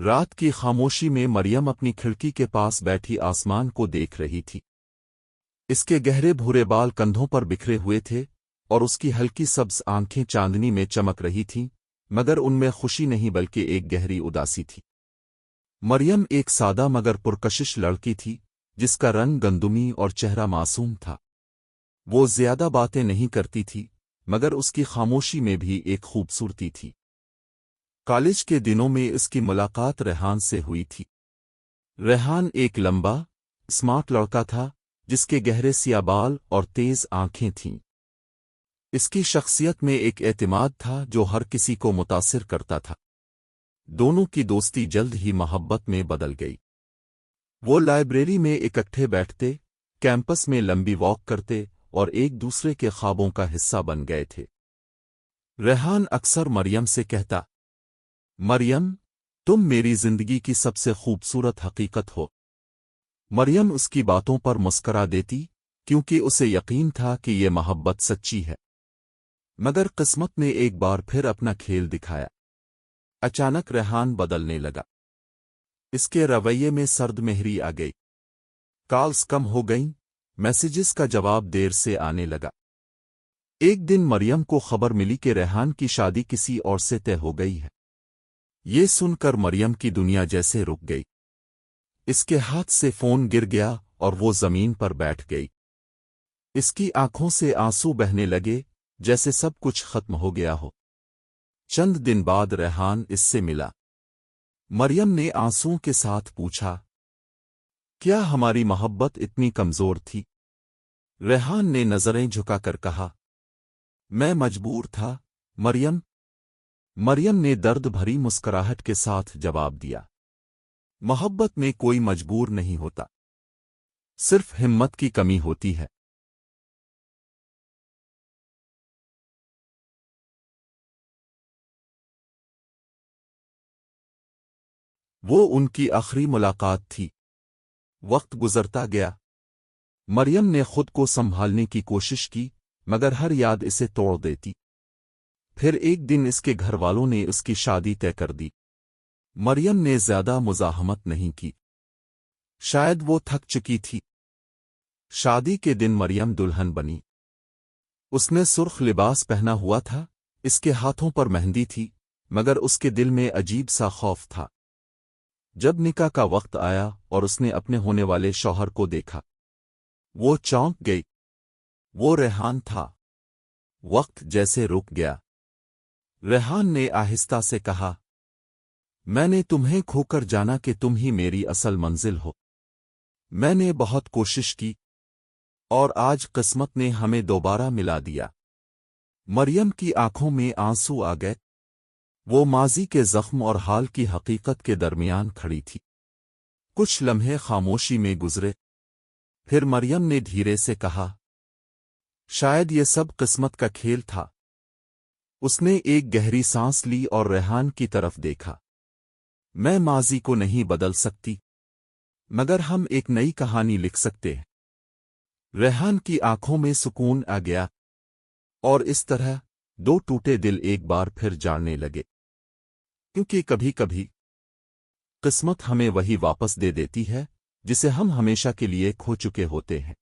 رات کی خاموشی میں مریم اپنی کھڑکی کے پاس بیٹھی آسمان کو دیکھ رہی تھی۔ اس کے گہرے بھورے بال کندھوں پر بکھرے ہوئے تھے اور اس کی ہلکی سبز آنکھیں چاندنی میں چمک رہی تھیں، مگر ان میں خوشی نہیں بلکہ ایک گہری اداسی تھی۔ مریم ایک سادہ مگر پرکشش لڑکی تھی، جس کا رنگ گندمی اور چہرہ معصوم تھا۔ وہ زیادہ باتیں نہیں کرتی تھی، مگر اس کی خاموشی میں بھی ایک خوبصورتی تھی۔ کالج کے دنوں میں اس کی ملاقات ریحان سے ہوئی تھی۔ ریحان ایک لمبا، اسمارٹ لڑکا تھا، جس کے گہرے سیاہ بال اور تیز آنکھیں تھیں۔ اس کی شخصیت میں ایک اعتماد تھا جو ہر کسی کو متاثر کرتا تھا۔ دونوں کی دوستی جلد ہی محبت میں بدل گئی۔ وہ لائبریری میں اکٹھے بیٹھتے، کیمپس میں لمبی واک کرتے اور ایک دوسرے کے خوابوں کا حصہ بن گئے تھے۔ ریحان اکثر مریم سے کہتا، مریم، تم میری زندگی کی سب سے خوبصورت حقیقت ہو۔ مریم اس کی باتوں پر مسکرا دیتی، کیونکہ اسے یقین تھا کہ یہ محبت سچی ہے۔ مگر قسمت نے ایک بار پھر اپنا کھیل دکھایا۔ اچانک ریحان بدلنے لگا۔ اس کے رویے میں سرد مہری آ گئی۔ کالز کم ہو گئیں، میسیجز کا جواب دیر سے آنے لگا۔ ایک دن مریم کو خبر ملی کہ ریحان کی شادی کسی اور سے طے ہو گئی ہے۔ یہ سن کر مریم کی دنیا جیسے رک گئی۔ اس کے ہاتھ سے فون گر گیا اور وہ زمین پر بیٹھ گئی۔ اس کی آنکھوں سے آنسو بہنے لگے، جیسے سب کچھ ختم ہو گیا ہو۔ چند دن بعد ریحان اس سے ملا۔ مریم نے آنسوؤں کے ساتھ پوچھا، کیا ہماری محبت اتنی کمزور تھی؟ ریحان نے نظریں جھکا کر کہا، میں مجبور تھا مریم۔ مریم نے درد بھری مسکراہٹ کے ساتھ جواب دیا، محبت میں کوئی مجبور نہیں ہوتا، صرف ہمت کی کمی ہوتی ہے۔ وہ ان کی آخری ملاقات تھی۔ وقت گزرتا گیا۔ مریم نے خود کو سنبھالنے کی کوشش کی، مگر ہر یاد اسے توڑ دیتی۔ پھر ایک دن اس کے گھر والوں نے اس کی شادی طے کر دی۔ مریم نے زیادہ مزاحمت نہیں کی، شاید وہ تھک چکی تھی۔ شادی کے دن مریم دلہن بنی۔ اس نے سرخ لباس پہنا ہوا تھا، اس کے ہاتھوں پر مہندی تھی، مگر اس کے دل میں عجیب سا خوف تھا۔ جب نکاح کا وقت آیا اور اس نے اپنے ہونے والے شوہر کو دیکھا، وہ چونک گئی۔ وہ ریحان تھا۔ وقت جیسے رک گیا۔ ریحان نے آہستہ سے کہا، میں نے تمہیں کھو کر جانا کہ تم ہی میری اصل منزل ہو۔ میں نے بہت کوشش کی، اور آج قسمت نے ہمیں دوبارہ ملا دیا۔ مریم کی آنکھوں میں آنسو آ گئے۔ وہ ماضی کے زخم اور حال کی حقیقت کے درمیان کھڑی تھی۔ کچھ لمحے خاموشی میں گزرے، پھر مریم نے دھیرے سے کہا، شاید یہ سب قسمت کا کھیل تھا۔ اس نے ایک گہری سانس لی اور ریحان کی طرف دیکھا۔ میں ماضی کو نہیں بدل سکتی، مگر ہم ایک نئی کہانی لکھ سکتے ہیں۔ ریحان کی آنکھوں میں سکون آ گیا، اور اس طرح دو ٹوٹے دل ایک بار پھر جانے لگے۔ کیونکہ کبھی کبھی قسمت ہمیں وہی واپس دے دیتی ہے جسے ہم ہمیشہ کے لیے کھو چکے ہوتے ہیں۔